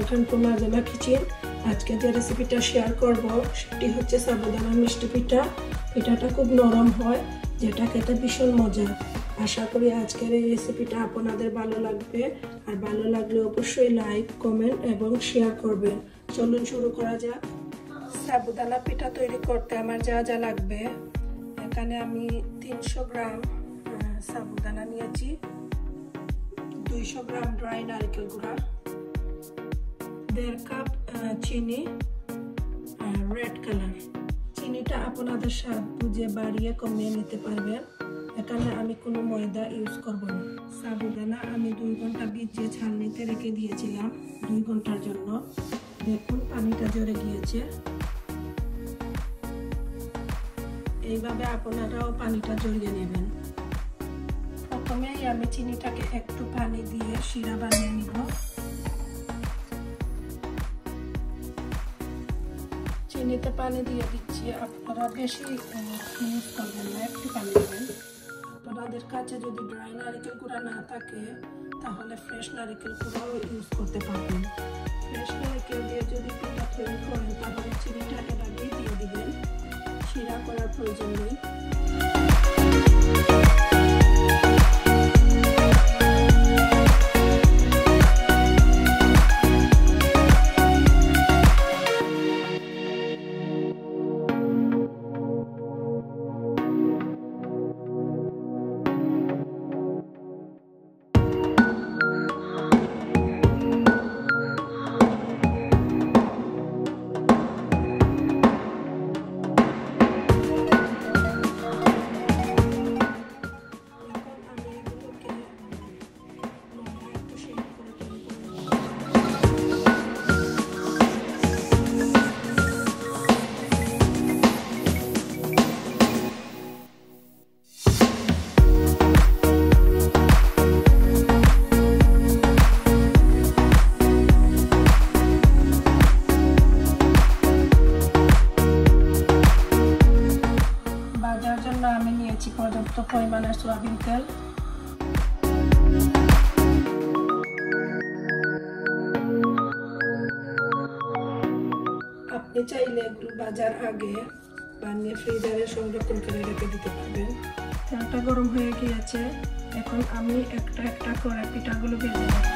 Welcome to মার্জনা kitchen. আজকে যে রেসিপিটা শেয়ার করব সেটি হচ্ছে সাবুদানা মিষ্টি পিঠা। পিঠাটা খুব নরম হয়, যেটা খেতে ভীষণ মজা। আশা করি আজকের এই রেসিপিটা আপনাদের ভালো লাগবে, আর ভালো লাগলে অবশ্যই লাইক, কমেন্ট এবং শেয়ার করবেন। চলুন শুরু করা যাক। সাবুদানা পিঠা তৈরি করতে আমার যা যা লাগবে, এখানে আমি 300 গ্রাম সাবুদানা নিয়েছি, 200 গ্রাম ড্রাই নারকেল গুঁড়া, 1.5 কাপ চিনি, রেড কালার। চিনিটা আপনাদের স্বাদ বুঝে বাড়িয়ে কমিয়ে নিতে পারবেন। এখানে আমি কোনো ময়দা ইউজ করব না। সাবুদানা আমি 2 ঘন্টা ভিজিয়ে ছালনিতে রেখে দিয়েছিলাম 2 ঘন্টার জন্য। দেখুন পানিটা ঝরে গিয়েছে। এইভাবে আপনারাও পানিটা ঝরিয়ে নেবেন। প্রথমেই আমি চিনিটাকে একটু পানি দিয়ে শিরা বানিয়ে নিব। চিনিতে পানি দিয়ে দিচ্ছি, আপনারা বেশি ইউজ করবেন না, একটু পানি দেবেন। আপনাদের কাছে যদি ড্রাই নারকেল গুঁড়া না থাকে তাহলে ফ্রেশ নারকেল গুঁড়াও ইউজ করতে পারবেন। ফ্রেশ নারকেল দিয়ে যদি পিঠা তৈরি করেন তাহলে চিনিটা এভাবেই দিয়ে দিবেন, শিরা করার প্রয়োজন নেই। আমি নিয়েছি পর্যাপ্ত পরিমাণের সয়াবিন তেল। আপনি চাইলে এগুলো বাজার আগে বানিয়ে ফ্রিজারে সংরক্ষণ করে রেখে দিতে পারবেন। তেলটা গরম হয়ে গিয়েছে, এখন আমি একটা একটা করে পিঠাগুলো ভেজে নেব।